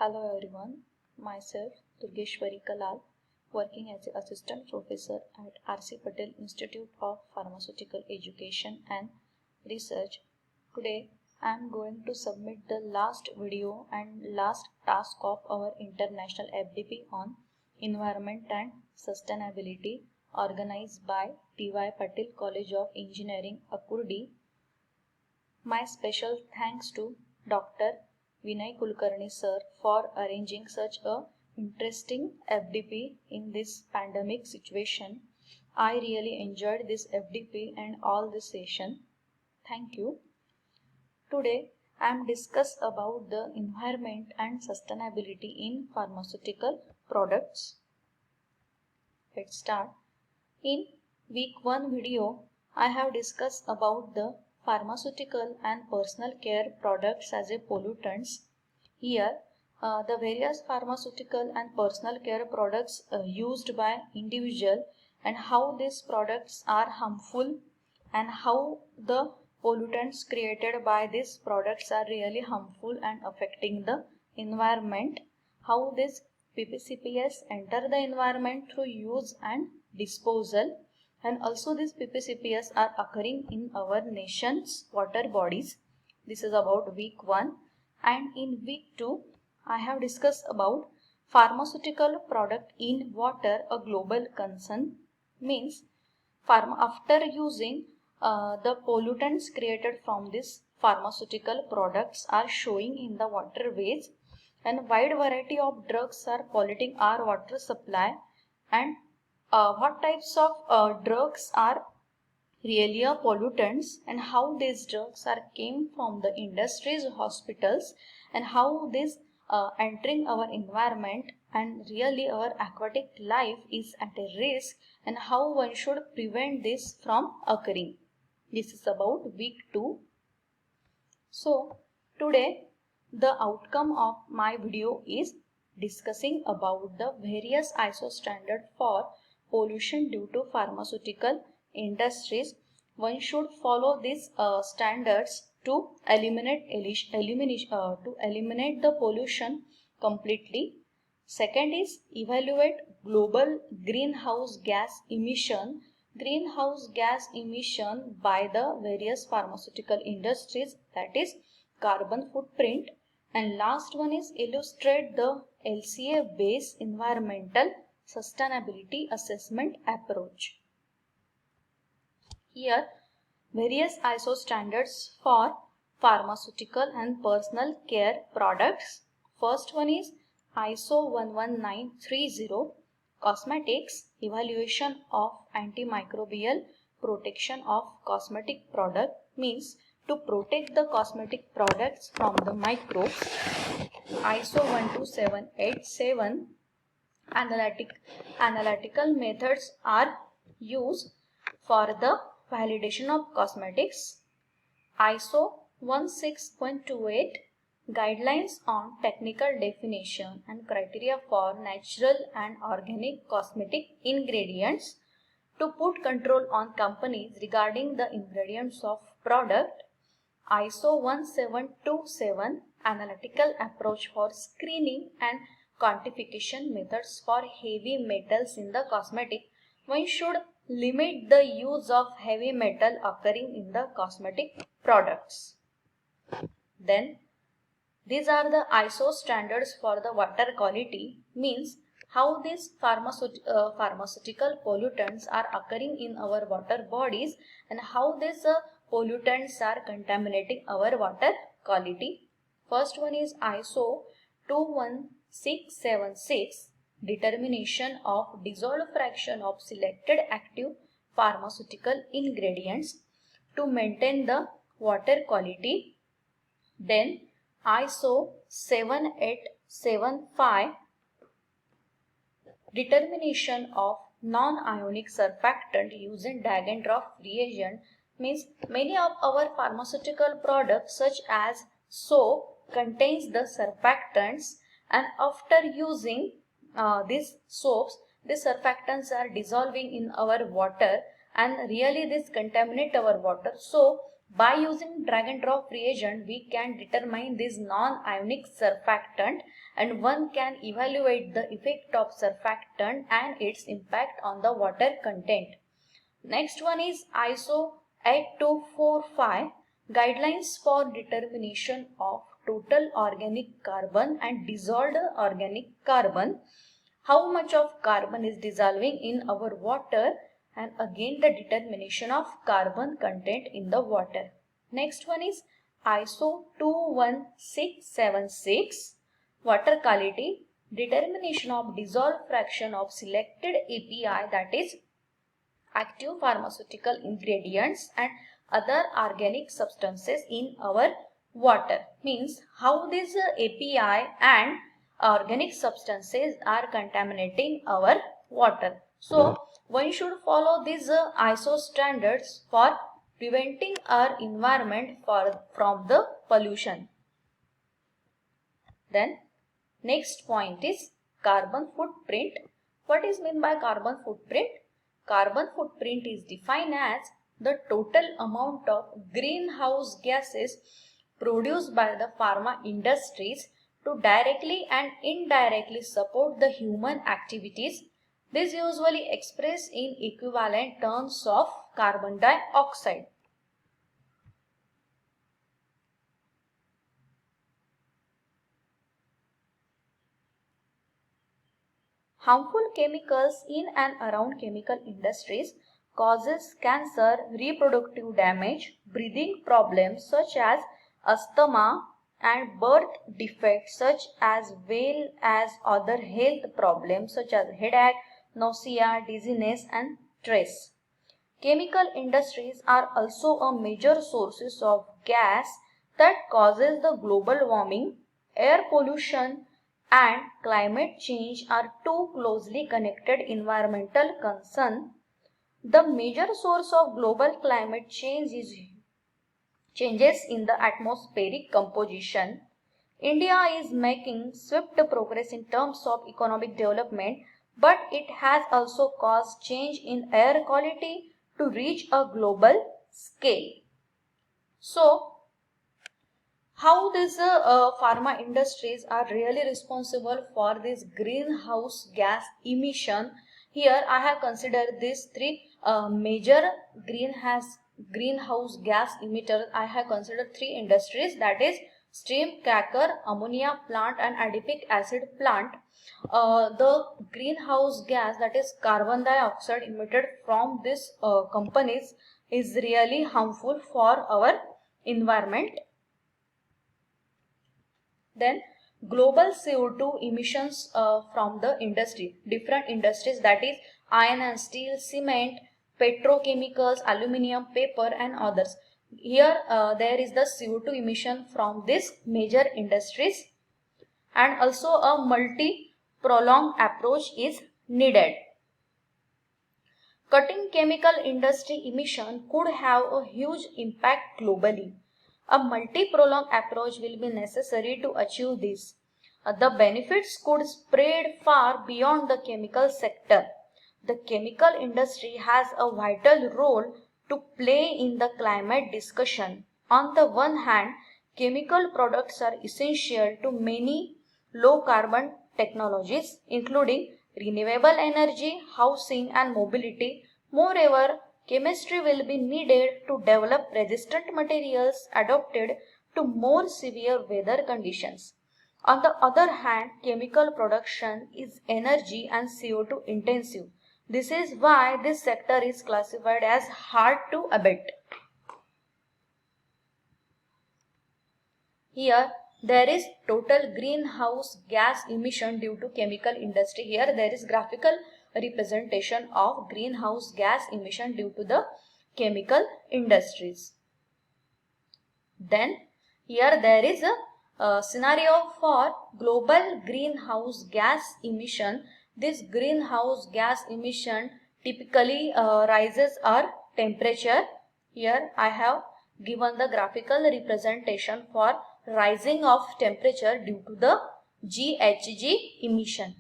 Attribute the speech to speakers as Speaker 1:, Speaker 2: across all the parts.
Speaker 1: Hello everyone, myself Durgeshwari Kalal, working as an assistant professor at R.C. Patel Institute of Pharmaceutical Education and Research. Today I am going to submit the last video and last task of our international FDP on environment and sustainability organized by T.Y. Patel College of Engineering, Akurdi. My special thanks to Dr. Vinay Kulkarni sir for arranging such a interesting FDP in this pandemic situation. I really enjoyed this FDP and all the session. Thank you. Today I am discuss about the environment and sustainability in pharmaceutical products. Let's start. In week 1 video, I have discussed about the pharmaceutical and personal care products as a pollutants. Here, the various pharmaceutical and personal care products used by individual and how these products are harmful and how the pollutants created by these products are really harmful and affecting the environment, how these PPCPS enter the environment through use and disposal, and also these PPCPS are occurring in our nation's water bodies. This is about week 1, and in week 2 I have discussed about pharmaceutical product in water, a global concern. Means after using the pollutants created from this pharmaceutical products are showing in the waterways, and wide variety of drugs are polluting our water supply, and what types of drugs are really pollutants, and how these drugs are came from the industries, hospitals, and how this entering our environment, and really our aquatic life is at a risk, and how one should prevent this from occurring. This is about week 2. So today the outcome of my video is discussing about the various ISO standard for pollution due to pharmaceutical industries. One should follow these standards to eliminate the pollution completely. Second is evaluate global greenhouse gas emission. Greenhouse gas emission by the various pharmaceutical industries, that is carbon footprint. And last one is illustrate the LCA based environmental sustainability assessment approach. Here various ISO standards for pharmaceutical and personal care products. First one is ISO 11930 cosmetics evaluation of antimicrobial protection of cosmetic product, means to protect the cosmetic products from the microbes. ISO 12787 analytical methods are used for the validation of cosmetics. ISO 16.28 guidelines on technical definition and criteria for natural and organic cosmetic ingredients to put control on companies regarding the ingredients of product. ISO 1727 analytical approach for screening and quantification methods for heavy metals in the cosmetic. One should limit the use of heavy metal occurring in the cosmetic products. Then these are the ISO standards for the water quality, means how these pharmaceutical pollutants are occurring in our water bodies and how these pollutants are contaminating our water quality. First one is ISO 21676 determination of dissolved fraction of selected active pharmaceutical ingredients to maintain the water quality. Then ISO 7875 determination of non-ionic surfactant using drag and drop reagent, means many of our pharmaceutical products such as soap contains the surfactants, and after using these soaps, these surfactants are dissolving in our water and really this contaminate our water. So By using drag and drop reagent, we can determine this non-ionic surfactant, and one can evaluate the effect of surfactant and its impact on the water content. Next one is ISO 8245 guidelines for determination of total organic carbon and dissolved organic carbon. How much of carbon is dissolving in our water, and again the determination of carbon content in the water. Next one is ISO 21676 water quality, determination of dissolved fraction of selected API, that is active pharmaceutical ingredients and other organic substances in our water. Means how these API and organic substances are contaminating our water. So one should follow these ISO standards for preventing our environment from the pollution. Then next point is carbon footprint. What is meant by carbon footprint? Carbon footprint is defined as the total amount of greenhouse gases produced by the pharma industries to directly and indirectly support the human activities. This usually expressed in equivalent terms of carbon dioxide. Harmful chemicals in and around chemical industries causes cancer, reproductive damage, breathing problems such as asthma, and birth defects such as well as other health problems such as headache, nausea, dizziness and stress. Chemical industries are also a major sources of gas that causes the global warming. Air pollution and climate change are two closely connected environmental concerns. The major source of global climate change is changes in the atmospheric composition. India is making swift progress in terms of economic development, but it has also caused change in air quality to reach a global scale. So, how these pharma industries are really responsible for this greenhouse gas emission. Here I have considered these three major greenhouse gas emitters. I have considered three industries, that is steam cracker, ammonia plant and adipic acid plant. The greenhouse gas, that is carbon dioxide emitted from these companies, is really harmful for our environment. Then global CO2 emissions from the industry, different industries, that is iron and steel, cement, petrochemicals, aluminium, paper and others. Here there is the CO2 emission from these major industries, and also a multi-pronged approach is needed. Cutting chemical industry emission could have a huge impact globally. A multi-pronged approach will be necessary to achieve this. The benefits could spread far beyond the chemical sector. The chemical industry has a vital role to play in the climate discussion. On the one hand, chemical products are essential to many low-carbon technologies, including renewable energy, housing and mobility. Moreover, chemistry will be needed to develop resistant materials adapted to more severe weather conditions. On the other hand, chemical production is energy and CO2 intensive. This is why this sector is classified as hard to abate. Here there is total greenhouse gas emission due to chemical industry. Here there is graphical representation of greenhouse gas emission due to the chemical industries. Then here there is a scenario for global greenhouse gas emission. This greenhouse gas emission typically rises our temperature. Here I have given the graphical representation for rising of temperature due to the GHG emission.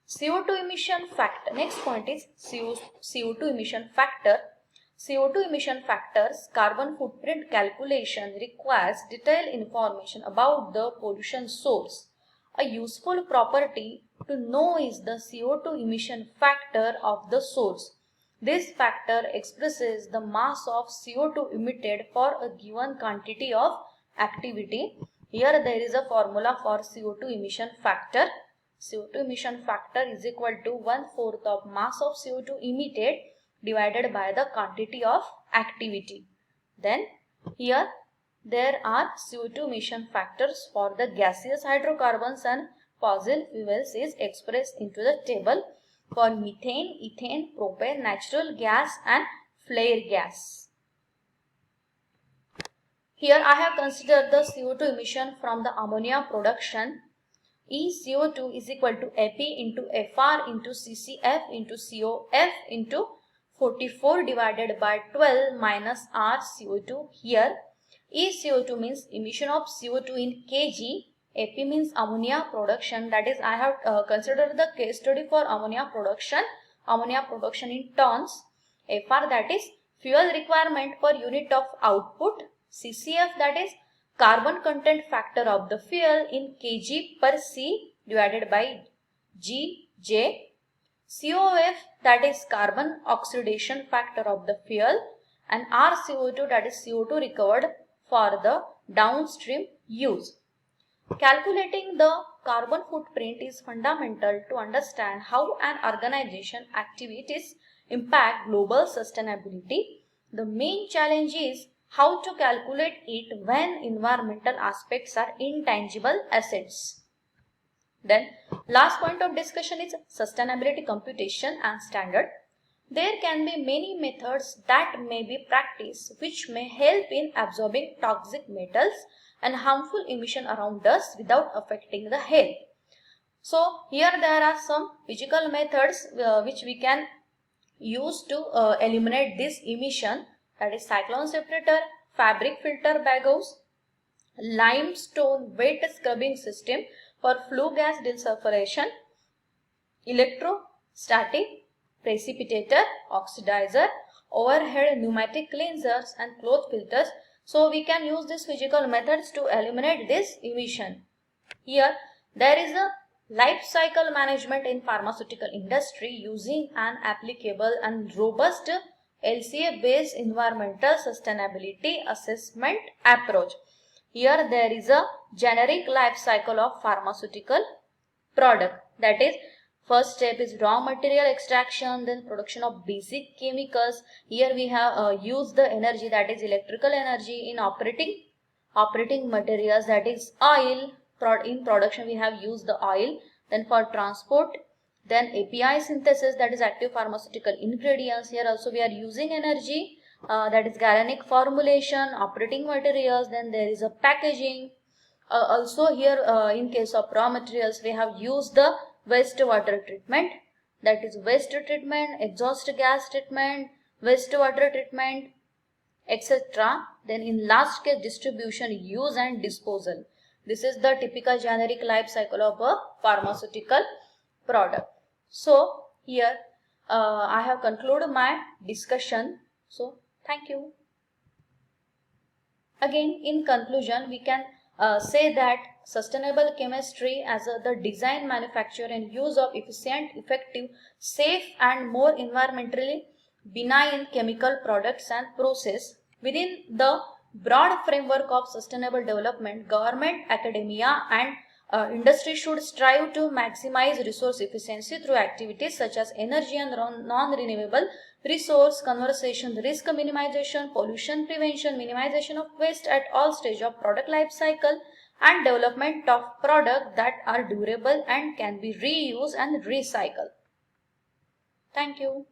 Speaker 1: CO2 emission factor. Next point is CO2 emission factor. CO2 emission factors carbon footprint calculation requires detailed information about the pollution source. A useful property to know is the CO2 emission factor of the source. This factor expresses the mass of CO2 emitted for a given quantity of activity. Here there is a formula for CO2 emission factor. CO2 emission factor is equal to 1/4 of mass of CO2 emitted divided by the quantity of activity. Then here there are CO2 emission factors for the gaseous hydrocarbons and fossil fuels is expressed into the table for methane, ethane, propane, natural gas and flare gas. Here I have considered the CO2 emission from the ammonia production. ECO2 is equal to Ap into Fr into CCF into COF into 44 divided by 12 minus RCO2. Here ECO2 means emission of CO2 in kg. Ap means ammonia production, that is I have considered the case study for ammonia production in tons. Fr, that is fuel requirement per unit of output. CCF, that is carbon content factor of the fuel in kg per C divided by Gj. COF, that is carbon oxidation factor of the fuel, and RCO2, that is CO2 recovered for the downstream use. Calculating the carbon footprint is fundamental to understand how an organization activities impact global sustainability. The main challenge is how to calculate it when environmental aspects are intangible assets. Then last point of discussion is sustainability computation and standard. There can be many methods that may be practiced which may help in absorbing toxic metals and harmful emission around us without affecting the health. So here there are some physical methods which we can use to eliminate this emission, that is cyclone separator, fabric filter baghouse, limestone wet scrubbing system for flue gas desulfuration, electrostatic precipitator, oxidizer, overhead pneumatic cleansers and cloth filters. So we can use these physical methods to eliminate this emission. Here there is a life cycle management in pharmaceutical industry using an applicable and robust LCA based environmental sustainability assessment approach. Here there is a generic life cycle of pharmaceutical product, that is first step is raw material extraction, then production of basic chemicals. Here we have used the energy, that is electrical energy, in operating materials, that is oil. In production we have used the oil. Then for transport, then API synthesis, that is active pharmaceutical ingredients. Here also we are using energy, that is galvanic formulation, operating materials. Then there is a packaging. Also here in case of raw materials we have used the wastewater treatment, that is waste treatment, exhaust gas treatment, wastewater treatment, etc. Then in last case distribution, use and disposal. This is the typical generic life cycle of a pharmaceutical product. So here I have concluded my discussion. So thank you. Again in conclusion we can say that sustainable chemistry as the design, manufacture and use of efficient, effective, safe and more environmentally benign chemical products and process. Within the broad framework of sustainable development, government, academia and industry should strive to maximize resource efficiency through activities such as energy and non-renewable resource conservation, risk minimization, pollution prevention, minimization of waste at all stages of product life cycle, and development of products that are durable and can be reused and recycled. Thank you.